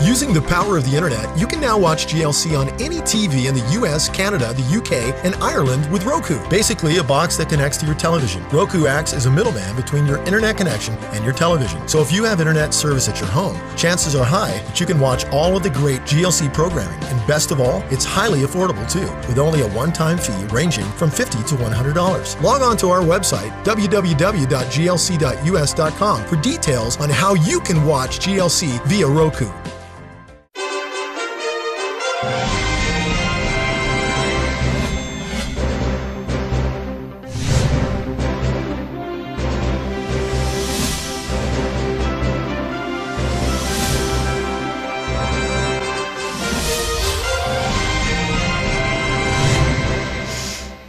Using the power of the internet, you can now watch GLC on any TV in the US, Canada, the UK, and Ireland with Roku. Basically, a box that connects to your television. Roku acts as a middleman between your internet connection and your television. So if you have internet service at your home, chances are high that you can watch all of the great GLC programming. And best of all, it's highly affordable too, with only a one-time fee ranging from $50 to $100. Log on to our website, www.glc.us.com, for details on how you can watch GLC via Roku.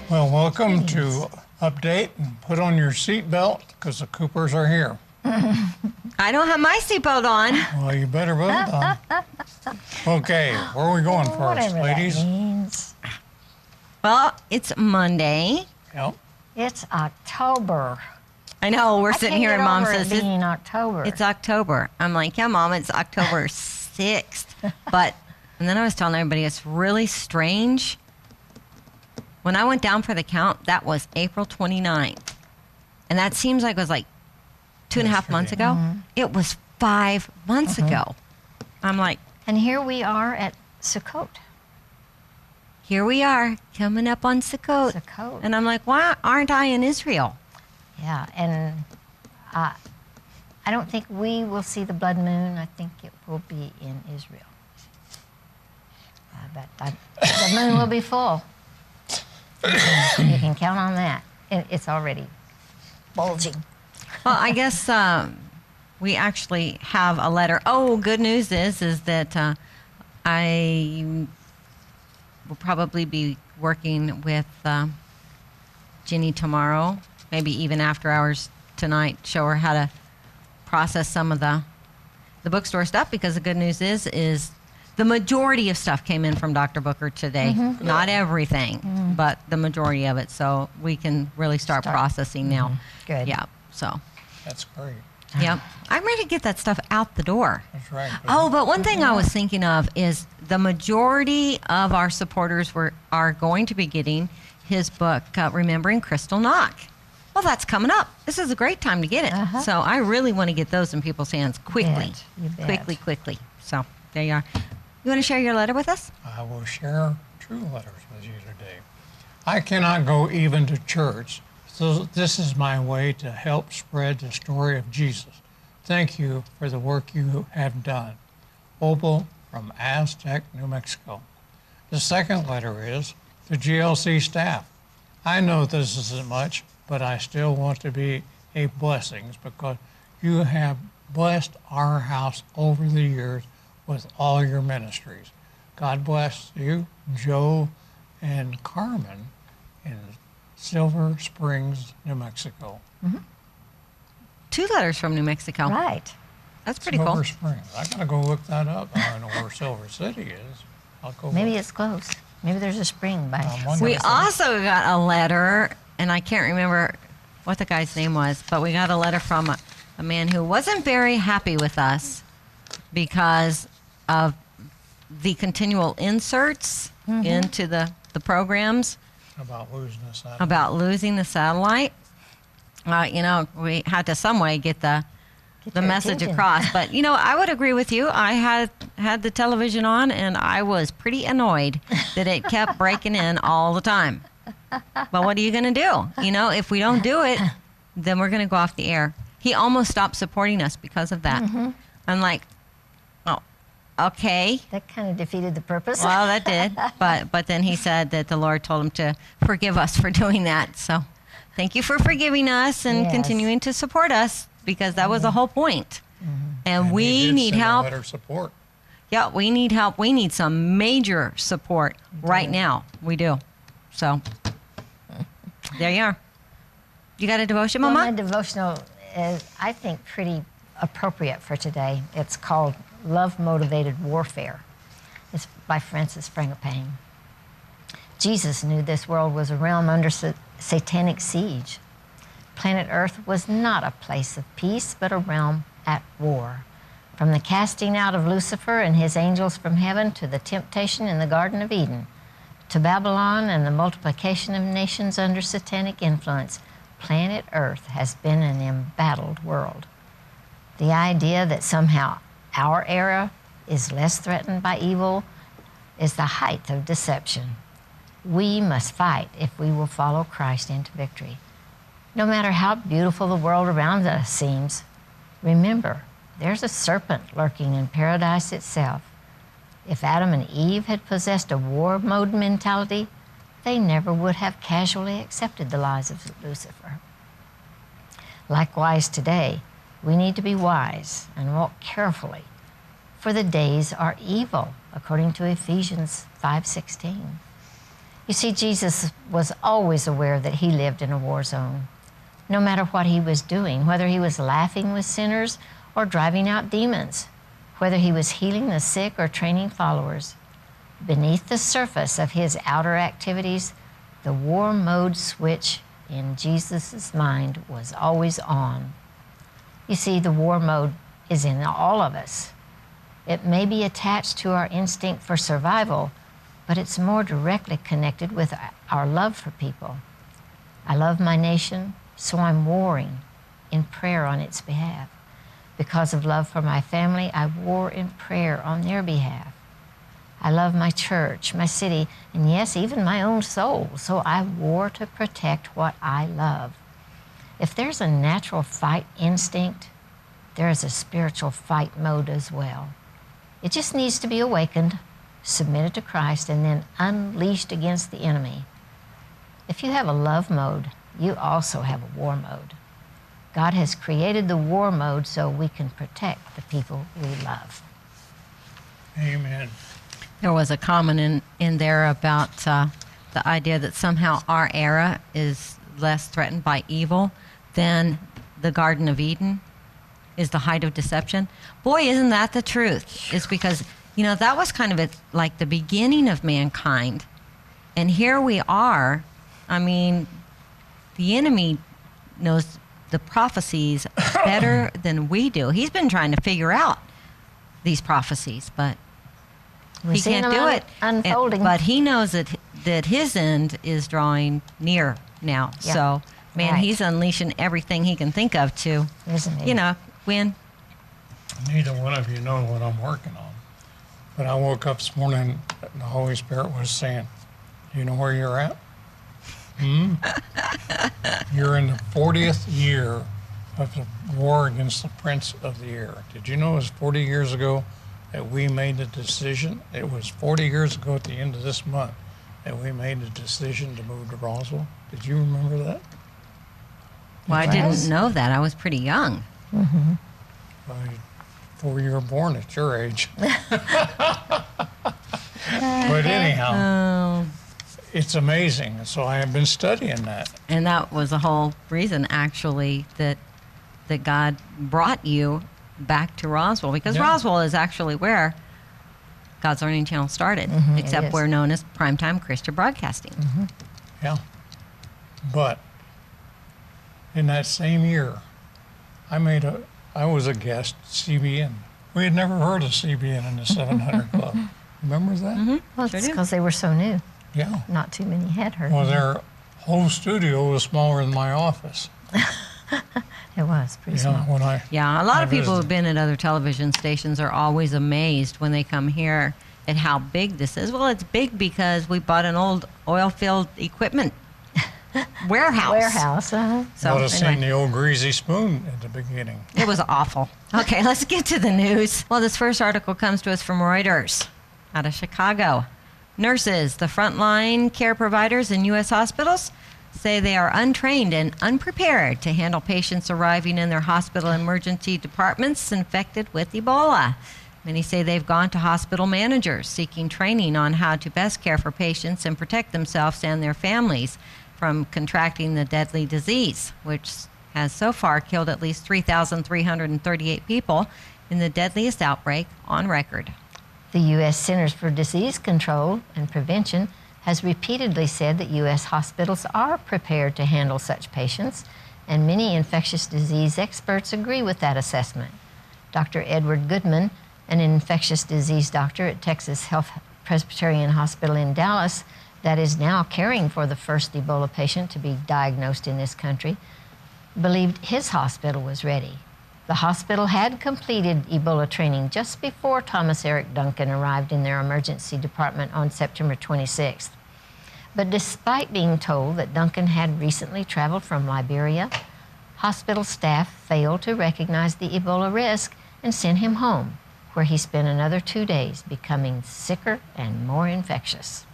Well, welcome to Update, and put on your seatbelt because the Coopers are here. I don't have my seatbelt on. Well, you better put it on. Okay, where are we going first, Whatever ladies? that means. Well, it's Monday. Yep. It's October. I know, we're I sitting can't here get and Mom over says it being October. it's October. I'm like, yeah, Mom, it's October 6th. And then I was telling everybody it's really strange. When I went down for the count, that was April 29th. And that seems like it was like 2.5 months ago. Mm-hmm. It was 5 months ago. I'm like, And here we are at Sukkot. here we are coming up on Sukkot. Sukkot. And I'm like, why aren't I in Israel? Yeah, and I don't think we will see the blood moon. I think it will be in Israel. But the moon will be full. You can count on that. It's already bulging. Well, I guess we actually have a letter. Oh, good news is that I will probably be working with Ginny tomorrow, maybe even after hours tonight, show her how to process some of the bookstore stuff, because the good news is the majority of stuff came in from Dr. Booker today. Mm-hmm. Not everything, but the majority of it. So we can really start processing now. Good. Yeah, so. That's great. Yep. I'm ready to get that stuff out the door. That's right. Oh, but one thing I was thinking of is the majority of our supporters are going to be getting his book, Remembering Crystal Knock. Well, that's coming up. This is a great time to get it. So I really want to get those in people's hands quickly. You bet. Quickly. So there you are. You want to share your letter with us? I will share 2 letters with you today. I cannot go even to church, so this is my way to help spread the story of Jesus. Thank you for the work you have done. Opal from Aztec, New Mexico. The second letter is the GLC staff. I know this isn't much, but I still want to be a blessing because you have blessed our house over the years with all your ministries. God bless you, Joe and Carmen in Silver Springs, New Mexico. 2 letters from New Mexico. Right. That's pretty Silver cool. Springs. I gotta go look that up. I don't know where Silver City is. I'll go Maybe look. it's close. Maybe there's a spring by. I'm wondering. We also got a letter, and I can't remember what the guy's name was, but we got a letter from a man who wasn't very happy with us because of the continual inserts into the programs About losing the satellite. about losing the satellite. We had to some way get the their message attention. across. But, I would agree with you. I had the television on, and I was pretty annoyed that it kept breaking in all the time. But what are you going to do? If we don't do it, then we're going to go off the air. He almost stopped supporting us because of that. I'm like, oh, okay. That kind of defeated the purpose. Well, that did. But then he said that the Lord told him to forgive us for doing that. So thank you for forgiving us and Yes. continuing to support us, because that was the whole point. And he we did need send a help. letter of support. Yeah, we need help. We need some major support right now. We do. So there you are. You got a devotion, Well, Mama? my devotional is, I think, pretty appropriate for today. It's called Love Motivated Warfare. It's by Francis Frangipane. Jesus knew this world was a realm under satanic siege. Planet Earth was not a place of peace, but a realm at war. From the casting out of Lucifer and his angels from heaven to the temptation in the Garden of Eden, to Babylon and the multiplication of nations under satanic influence, planet Earth has been an embattled world. The idea that somehow our era is less threatened by evil is the height of deception. We must fight if we will follow Christ into victory. No matter how beautiful the world around us seems, remember, there's a serpent lurking in paradise itself. If Adam and Eve had possessed a war mode mentality, they never would have casually accepted the lies of Lucifer. Likewise today, we need to be wise and walk carefully, for the days are evil, according to Ephesians 5:16. You see, Jesus was always aware that he lived in a war zone. No matter what he was doing, whether he was laughing with sinners or driving out demons, whether he was healing the sick or training followers, beneath the surface of his outer activities, the war mode switch in Jesus' mind was always on. You see, the war mode is in all of us. It may be attached to our instinct for survival, but it's more directly connected with our love for people. I love my nation, so I'm warring in prayer on its behalf. Because of love for my family, I war in prayer on their behalf. I love my church, my city, and yes, even my own soul, so I war to protect what I love. If there's a natural fight instinct, there is a spiritual fight mode as well. It just needs to be awakened, submitted to Christ, and then unleashed against the enemy. If you have a love mode, you also have a war mode. God has created the war mode so we can protect the people we love. Amen. There was a comment in there about the idea that somehow our era is less threatened by evil than the Garden of Eden is the height of deception. Boy, isn't that the truth? It's because, that was kind of like the beginning of mankind. And here we are. I mean, the enemy knows the prophecies better than we do. He's been trying to figure out these prophecies, but he can't do it. Unfolding. But he knows that his end is drawing near now. Yeah. So, man, Right. he's unleashing everything he can think of to, Isn't he? win. Neither one of you know what I'm working on. But I woke up this morning and the Holy Spirit was saying, "You know where you're at? You're in the 40th year of the war against the prince of the air. Did you know it was 40 years ago that we made the decision? It was 40 years ago at the end of this month that we made the decision to move to Roswell. Did you remember that? Well, I didn't know that. I was pretty young. Before you were born at your age. But anyhow, Oh. it's amazing. So I have been studying that. And that was the whole reason, actually, that God brought you back to Roswell, because Yeah. Roswell is actually where God's Learning Channel started, it except is. we're known as Primetime Christian Broadcasting. Yeah. But in that same year, I was a guest at CBN. We had never heard of CBN in the 700 Club. Remember that? Well, Sure it's do. because they were so new. Yeah. Not too many had heard. Well, their whole studio was smaller than my office. It was pretty Yeah, small. when I Yeah, a lot of people visited. who've been at other television stations are always amazed when they come here at how big this is. Well, it's big because we bought an old oil-filled equipment warehouse. Warehouse, So would have seen anyway. the old greasy spoon at the beginning. It was awful. Okay, let's get to the news. Well, this first article comes to us from Reuters out of Chicago. Nurses, the frontline care providers in U.S. hospitals, say they are untrained and unprepared to handle patients arriving in their hospital emergency departments infected with Ebola. Many say they've gone to hospital managers seeking training on how to best care for patients and protect themselves and their families from contracting the deadly disease, which has so far killed at least 3,338 people in the deadliest outbreak on record. The U.S. Centers for Disease Control and Prevention has repeatedly said that U.S. hospitals are prepared to handle such patients, and many infectious disease experts agree with that assessment. Dr. Edward Goodman, an infectious disease doctor at Texas Health Presbyterian Hospital in Dallas that is now caring for the first Ebola patient to be diagnosed in this country, believed his hospital was ready. The hospital had completed Ebola training just before Thomas Eric Duncan arrived in their emergency department on September 26th. But despite being told that Duncan had recently traveled from Liberia, hospital staff failed to recognize the Ebola risk and sent him home, where he spent another 2 days becoming sicker and more infectious.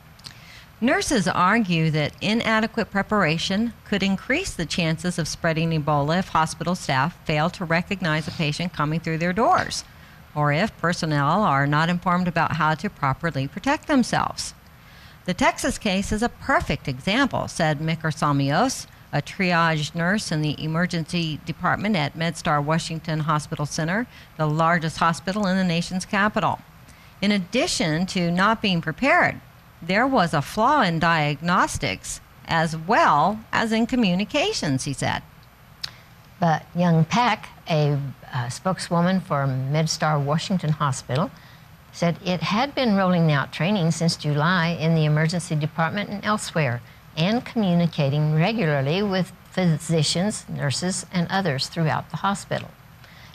Nurses argue that inadequate preparation could increase the chances of spreading Ebola if hospital staff fail to recognize a patient coming through their doors, or if personnel are not informed about how to properly protect themselves. The Texas case is a perfect example, said Mikar Samios, a triage nurse in the emergency department at MedStar Washington Hospital Center, the largest hospital in the nation's capital. In addition to not being prepared, there was a flaw in diagnostics as well as in communications, he said. But Young Pack, a spokeswoman for MedStar Washington Hospital, said it had been rolling out training since July in the emergency department and elsewhere, and communicating regularly with physicians, nurses, and others throughout the hospital.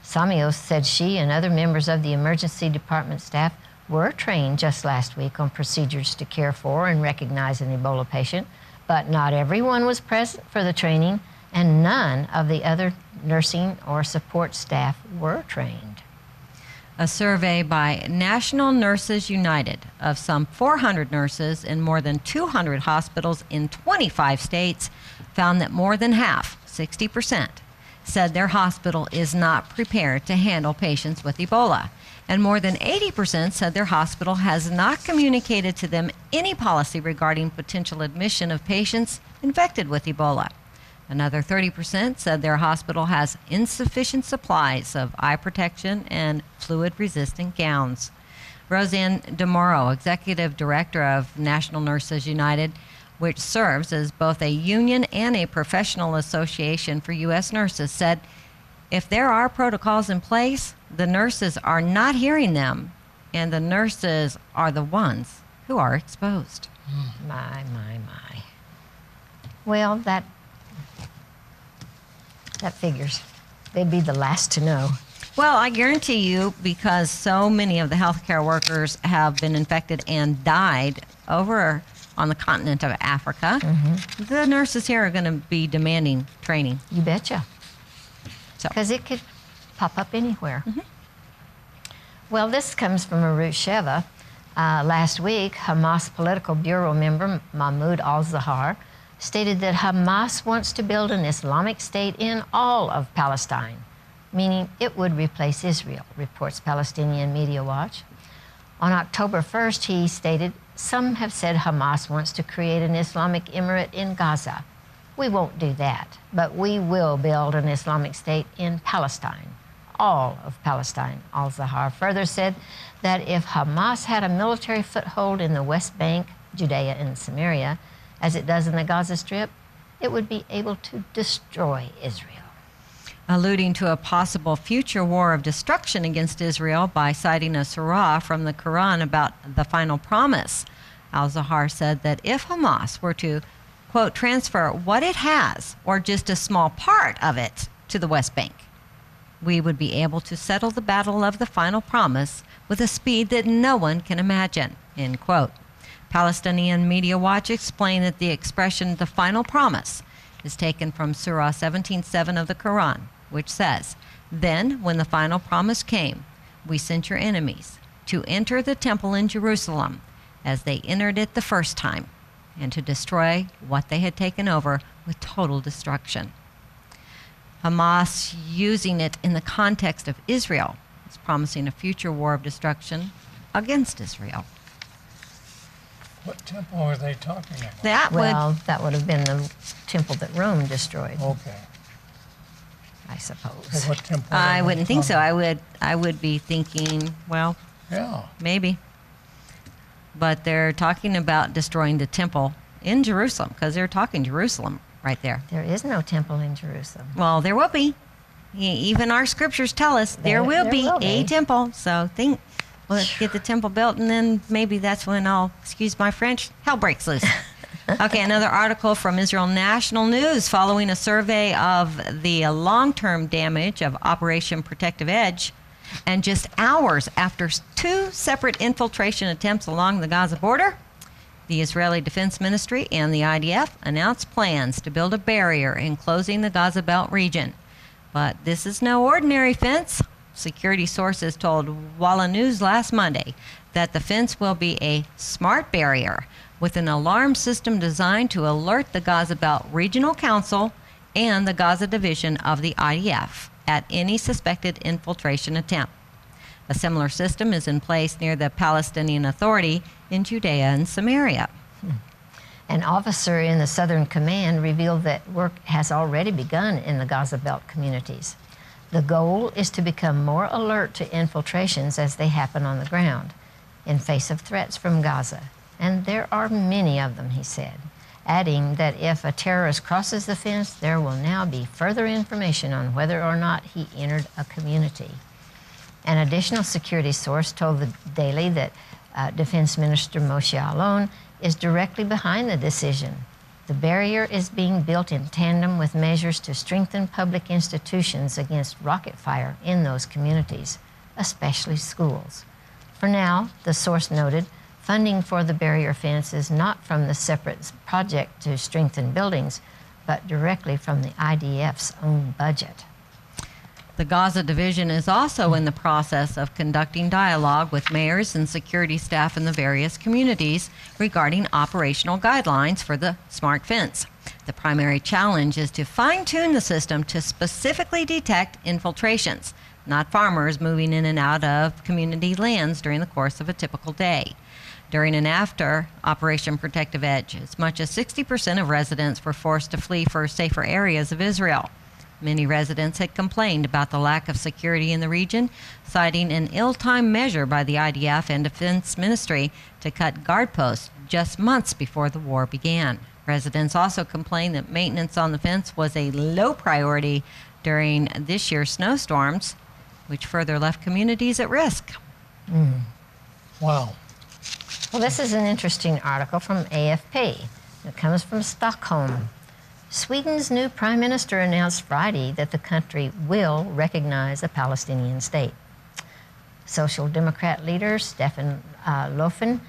Samios said she and other members of the emergency department staff were trained just last week on procedures to care for and recognize an Ebola patient, but not everyone was present for the training, and none of the other nursing or support staff were trained. A survey by National Nurses United of some 400 nurses in more than 200 hospitals in 25 states found that more than half, 60%, said their hospital is not prepared to handle patients with Ebola. And more than 80% said their hospital has not communicated to them any policy regarding potential admission of patients infected with Ebola. Another 30% said their hospital has insufficient supplies of eye protection and fluid-resistant gowns. Roseanne DeMoro, Executive Director of National Nurses United, which serves as both a union and a professional association for U.S. nurses, said, if there are protocols in place, the nurses are not hearing them, and the nurses are the ones who are exposed. My. Well, that figures. They'd be the last to know. Well, I guarantee you, because so many of the healthcare workers have been infected and died over on the continent of Africa, the nurses here are going to be demanding training. You betcha. So. Because it could pop up anywhere. Well, this comes from Arut Sheva. Last week, Hamas Political Bureau member Mahmoud al-Zahar stated that Hamas wants to build an Islamic State in all of Palestine, meaning it would replace Israel, reports Palestinian Media Watch. On October 1st, he stated, some have said Hamas wants to create an Islamic emirate in Gaza. We won't do that, but we will build an Islamic State in Palestine, all of Palestine. Al-Zahar further said that if Hamas had a military foothold in the West Bank, Judea and Samaria, as it does in the Gaza Strip, it would be able to destroy Israel. Alluding to a possible future war of destruction against Israel by citing a surah from the Quran about the final promise, al-Zahar said that if Hamas were to, quote, transfer what it has, or just a small part of it, to the West Bank, we would be able to settle the battle of the final promise with a speed that no one can imagine, end quote. Palestinian Media Watch explained that the expression, the final promise, is taken from Surah 17:7 of the Quran, which says, then, when the final promise came, we sent your enemies to enter the temple in Jerusalem as they entered it the first time, and to destroy what they had taken over with total destruction. Hamas, using it in the context of Israel, is promising a future war of destruction against Israel. What temple are they talking about? That That would have been the temple that Rome destroyed, Okay. I suppose. So what temple? I are they wouldn't think so. talking I would be thinking, well, Yeah. maybe. But they're talking about destroying the temple in Jerusalem, because they're talking Jerusalem right there. There is no temple in Jerusalem. Well, there will be. Even our scriptures tell us there will be a temple. So let's get the temple built, and then maybe that's when excuse my French, hell breaks loose. Okay, another article from Israel National News. Following a survey of the long-term damage of Operation Protective Edge, and just hours after 2 separate infiltration attempts along the Gaza border, the Israeli Defense Ministry and the IDF announced plans to build a barrier enclosing the Gaza Belt region. But this is no ordinary fence. Security sources told Walla News last Monday that the fence will be a smart barrier with an alarm system designed to alert the Gaza Belt Regional Council and the Gaza Division of the IDF at any suspected infiltration attempt. A similar system is in place near the Palestinian Authority in Judea and Samaria. An officer in the Southern Command revealed that work has already begun in the Gaza Belt communities. The goal is to become more alert to infiltrations as they happen on the ground in face of threats from Gaza. And there are many of them, he said, adding that if a terrorist crosses the fence, there will now be further information on whether or not he entered a community. An additional security source told the Daily that Defense Minister Moshe Alon is directly behind the decision. The barrier is being built in tandem with measures to strengthen public institutions against rocket fire in those communities, especially schools. For now, the source noted, funding for the barrier fence is not from the separate project to strengthen buildings, but directly from the IDF's own budget. The Gaza Division is also in the process of conducting dialogue with mayors and security staff in the various communities regarding operational guidelines for the smart fence. The primary challenge is to fine-tune the system to specifically detect infiltrations, not farmers moving in and out of community lands during the course of a typical day. During and after Operation Protective Edge, as much as 60% of residents were forced to flee for safer areas of Israel. Many residents had complained about the lack of security in the region, citing an ill-timed measure by the IDF and Defense Ministry to cut guard posts just months before the war began. Residents also complained that maintenance on the fence was a low priority during this year's snowstorms, which further left communities at risk. Wow. Well, this is an interesting article from AFP. It comes from Stockholm. Sweden's new prime minister announced Friday that the country will recognize a Palestinian state. Social Democrat leader Stefan Löfven,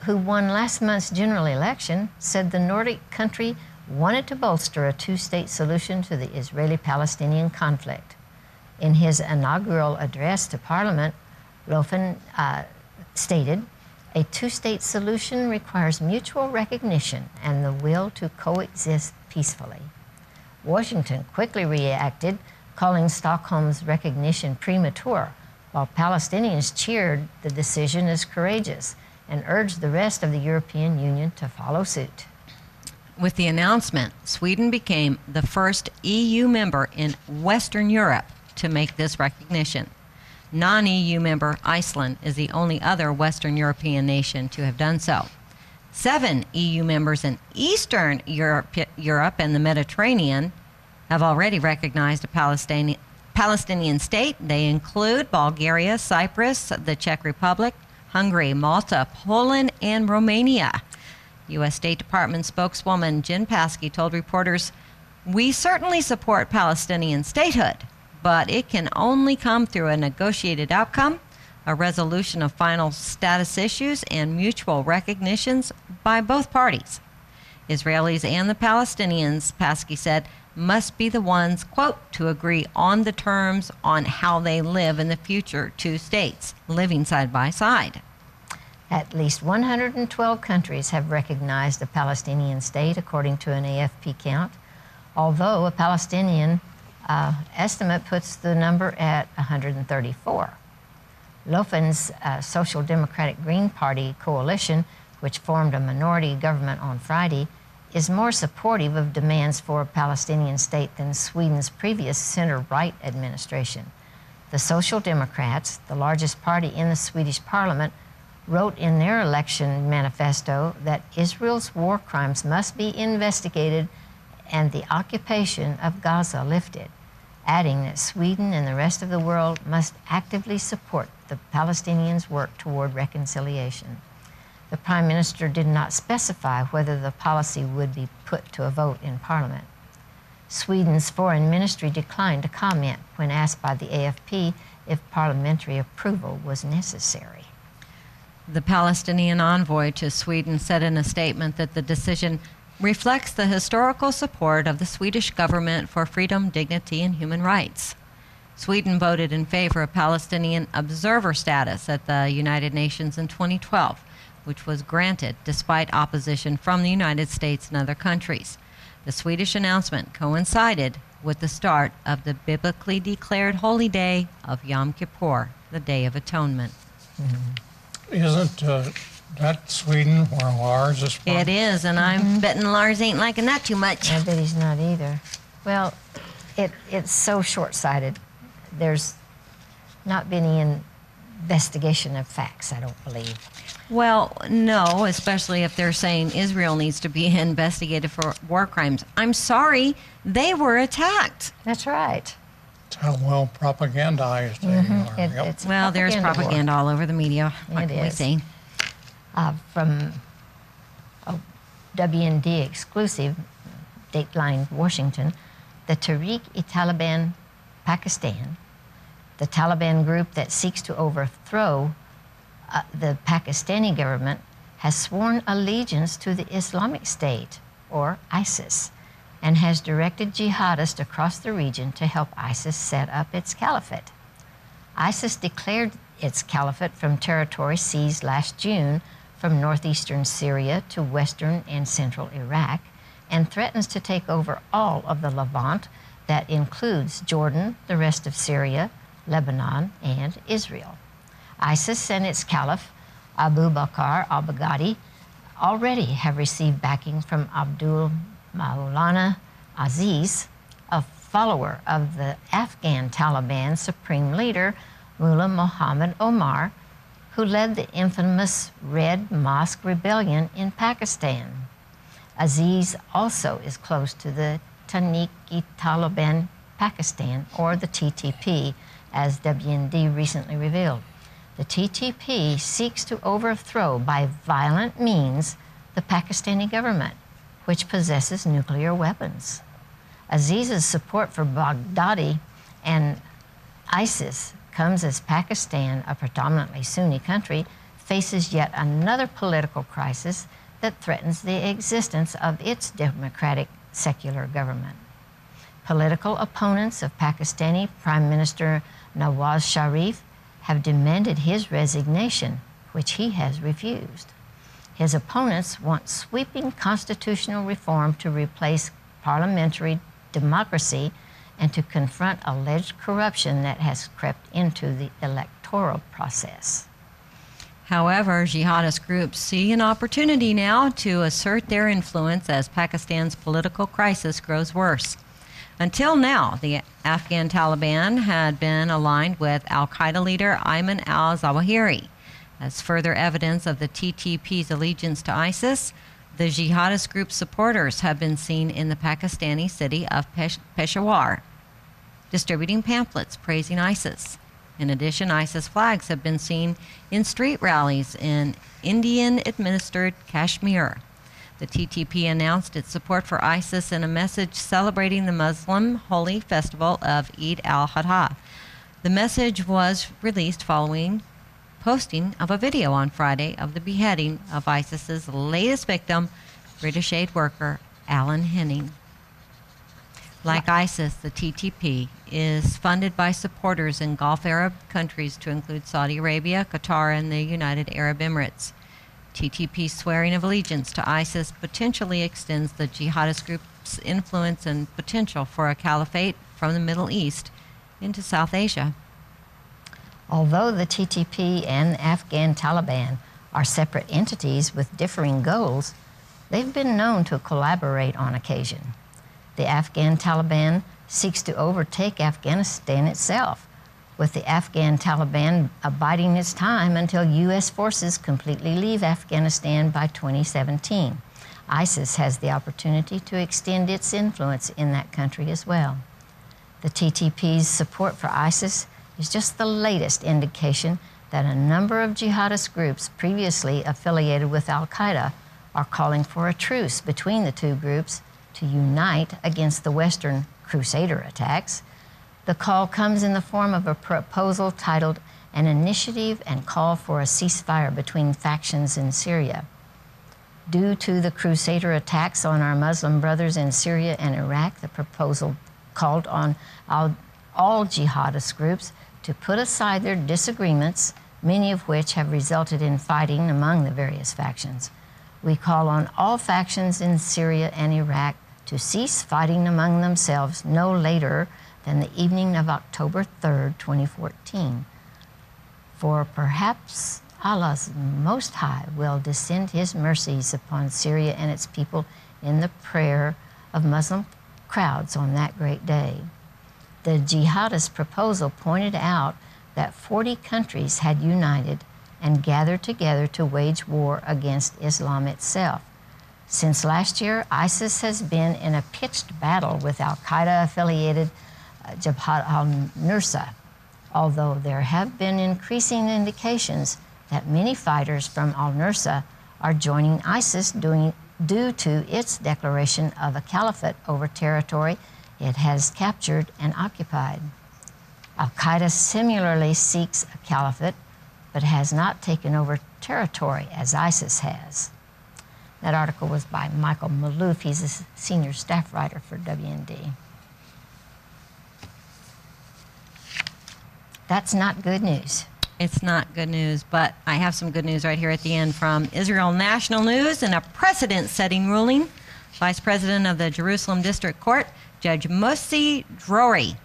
who won last month's general election, said the Nordic country wanted to bolster a two-state solution to the Israeli-Palestinian conflict. In his inaugural address to Parliament, Löfven stated, "A two-state solution requires mutual recognition and the will to coexist peacefully." Washington quickly reacted, calling Stockholm's recognition premature, while Palestinians cheered the decision as courageous and urged the rest of the European Union to follow suit. With the announcement, Sweden became the first EU member in Western Europe to make this recognition. Non-EU member Iceland is the only other Western European nation to have done so. 7 EU members in Eastern Europe and the Mediterranean have already recognized a Palestinian state. They include Bulgaria, Cyprus, the Czech Republic, Hungary, Malta, Poland, and Romania. U.S. State Department spokeswoman Jen Psaki told reporters, "We certainly support Palestinian statehood, but it can only come through a negotiated outcome, a resolution of final status issues, and mutual recognitions by both parties. Israelis and the Palestinians," Psaki said, "must be the ones, quote, to agree on the terms on how they live in the future, 2 states living side by side." At least 112 countries have recognized a Palestinian state, according to an AFP count, although a Palestinian estimate puts the number at 134. Löfven's Social Democratic Green Party coalition, which formed a minority government on Friday, is more supportive of demands for a Palestinian state than Sweden's previous center-right administration. The Social Democrats, the largest party in the Swedish parliament, wrote in their election manifesto that Israel's war crimes must be investigated and the occupation of Gaza lifted. adding that Sweden and the rest of the world must actively support the Palestinians' work toward reconciliation. The Prime Minister did not specify whether the policy would be put to a vote in Parliament. Sweden's Foreign Ministry declined to comment when asked by the AFP if parliamentary approval was necessary. The Palestinian envoy to Sweden said in a statement that the decision reflects the historical support of the Swedish government for freedom, dignity, and human rights. Sweden voted in favor of Palestinian observer status at the United Nations in 2012, which was granted despite opposition from the United States and other countries. The Swedish announcement coincided with the start of the biblically declared holy day of Yom Kippur, the Day of Atonement. Isn't that Sweden where Lars is from? It is, and I'm betting Lars ain't liking that too much. I bet he's not either. Well, it's so short-sighted. There's not been any investigation of facts, I don't believe. Well, no, especially if they're saying Israel needs to be investigated for war crimes. I'm sorry, they were attacked. That's right. That's how well propagandized they are. Yep. It's a Well, there's war. propaganda all over the media, like we is. say. From WND exclusive, Dateline Washington, the Tehreek-e-Taliban Pakistan, the Taliban group that seeks to overthrow the Pakistani government, has sworn allegiance to the Islamic State, or ISIS, and has directed jihadists across the region to help ISIS set up its caliphate. ISIS declared its caliphate from territory seized last June from northeastern Syria to western and central Iraq, and threatens to take over all of the Levant that includes Jordan, the rest of Syria, Lebanon, and Israel. ISIS and its caliph, Abu Bakr al-Baghdadi, already have received backing from Abdul Maulana Aziz, a follower of the Afghan Taliban supreme leader, Mullah Muhammad Omar, who led the infamous Red Mosque Rebellion in Pakistan. Aziz also is close to the Tehreek-e-Taliban Pakistan, or the TTP, as WND recently revealed. The TTP seeks to overthrow by violent means the Pakistani government, which possesses nuclear weapons. Aziz's support for Baghdadi and ISIS comes as Pakistan, a predominantly Sunni country, faces yet another political crisis that threatens the existence of its democratic secular government. Political opponents of Pakistani Prime Minister Nawaz Sharif have demanded his resignation, which he has refused. His opponents want sweeping constitutional reform to replace parliamentary democracy and to confront alleged corruption that has crept into the electoral process. However, jihadist groups see an opportunity now to assert their influence as Pakistan's political crisis grows worse. Until now, the Afghan Taliban had been aligned with al-Qaeda leader Ayman al-Zawahiri. As further evidence of the TTP's allegiance to ISIS, the jihadist group's supporters have been seen in the Pakistani city of Peshawar, distributing pamphlets praising ISIS. In addition, ISIS flags have been seen in street rallies in Indian-administered Kashmir. The TTP announced its support for ISIS in a message celebrating the Muslim holy festival of Eid al-Adha. The message was released following posting of a video on Friday of the beheading of ISIS's latest victim, British aid worker Alan Henning. Like ISIS, the TTP is funded by supporters in Gulf Arab countries to include Saudi Arabia, Qatar, and the United Arab Emirates. TTP's swearing of allegiance to ISIS potentially extends the jihadist group's influence and potential for a caliphate from the Middle East into South Asia. Although the TTP and Afghan Taliban are separate entities with differing goals, they've been known to collaborate on occasion. The Afghan Taliban seeks to overtake Afghanistan itself, with the Afghan Taliban abiding its time until U.S. forces completely leave Afghanistan by 2017. ISIS has the opportunity to extend its influence in that country as well. The TTP's support for ISIS is just the latest indication that a number of jihadist groups previously affiliated with al-Qaeda are calling for a truce between the two groups to unite against the Western Crusader attacks. The call comes in the form of a proposal titled An Initiative and Call for a Ceasefire Between Factions in Syria. Due to the Crusader attacks on our Muslim brothers in Syria and Iraq, the proposal called on all jihadist groups to put aside their disagreements, many of which have resulted in fighting among the various factions. We call on all factions in Syria and Iraq to cease fighting among themselves no later than the evening of October 3rd, 2014. For perhaps Allah's Most High will descend His mercies upon Syria and its people in the prayer of Muslim crowds on that great day. The jihadist proposal pointed out that 40 countries had united and gathered together to wage war against Islam itself. Since last year, ISIS has been in a pitched battle with al-Qaeda-affiliated Jabhat al-Nusra, although there have been increasing indications that many fighters from al-Nusra are joining ISIS due to its declaration of a caliphate over territory it has captured and occupied. Al-Qaeda similarly seeks a caliphate, but has not taken over territory as ISIS has. That article was by Michael Maloof. He's a senior staff writer for WND. That's not good news. It's not good news, but I have some good news right here at the end from Israel National News. In a precedent-setting ruling, Vice President of the Jerusalem District Court, Judge Moshe Drori,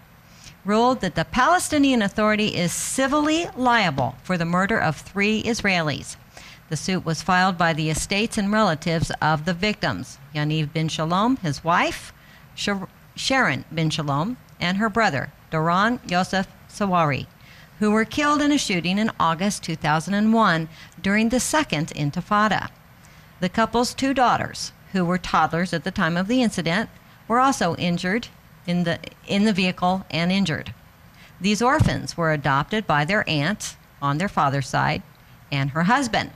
ruled that the Palestinian Authority is civilly liable for the murder of 3 Israelis. The suit was filed by the estates and relatives of the victims, Yaniv bin Shalom, his wife, Sharon bin Shalom, and her brother, Doron Yosef Sawari, who were killed in a shooting in August 2001 during the Second Intifada. The couple's 2 daughters, who were toddlers at the time of the incident, were also injured in the vehicle and injured. These orphans were adopted by their aunt on their father's side and her husband.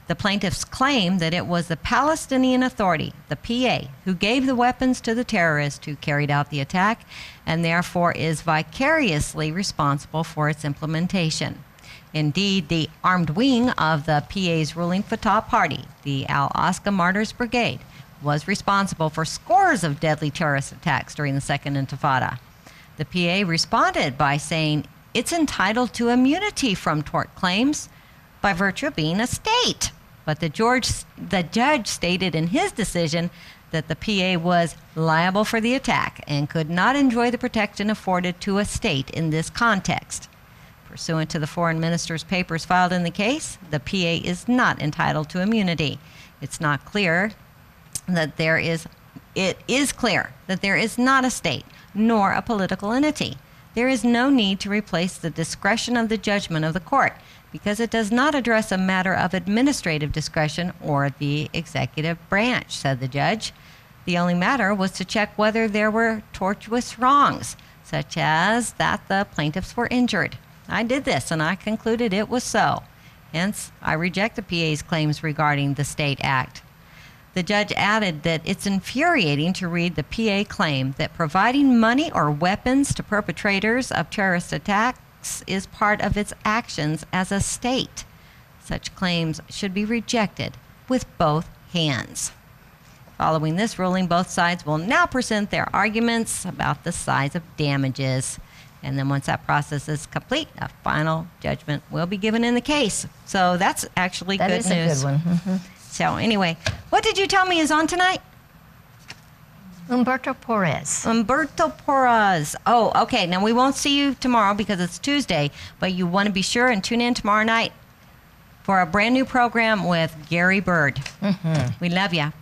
The plaintiffs claim that it was the Palestinian Authority, the PA, who gave the weapons to the terrorists who carried out the attack and therefore is vicariously responsible for its implementation. Indeed, the armed wing of the PA's ruling Fatah party, the Al-Aqsa Martyrs Brigade, was responsible for scores of deadly terrorist attacks during the Second Intifada. The PA responded by saying it's entitled to immunity from tort claims by virtue of being a state. But the judge stated in his decision that the PA was liable for the attack and could not enjoy the protection afforded to a state in this context. Pursuant to the foreign minister's papers filed in the case, the PA is not entitled to immunity. It is clear that there is not a state nor a political entity. There is no need to replace the discretion of the judgment of the court because it does not address a matter of administrative discretion or the executive branch, said the judge. The only matter was to check whether there were tortuous wrongs, such as that the plaintiffs were injured. I did this and I concluded it was so. Hence, I reject the PA's claims regarding the State Act. The judge added that it's infuriating to read the PA claim that providing money or weapons to perpetrators of terrorist attacks is part of its actions as a state. Such claims should be rejected with both hands. Following this ruling, both sides will now present their arguments about the size of damages. And then once that process is complete, a final judgment will be given in the case. So that's actually good news. That is a good one. Mm-hmm. So anyway, what did you tell me is on tonight? Humberto Perez. Humberto Perez. Oh, okay. Now, we won't see you tomorrow because it's Tuesday, but you want to be sure and tune in tomorrow night for a brand new program with Gary Bird. Mm-hmm. We love you.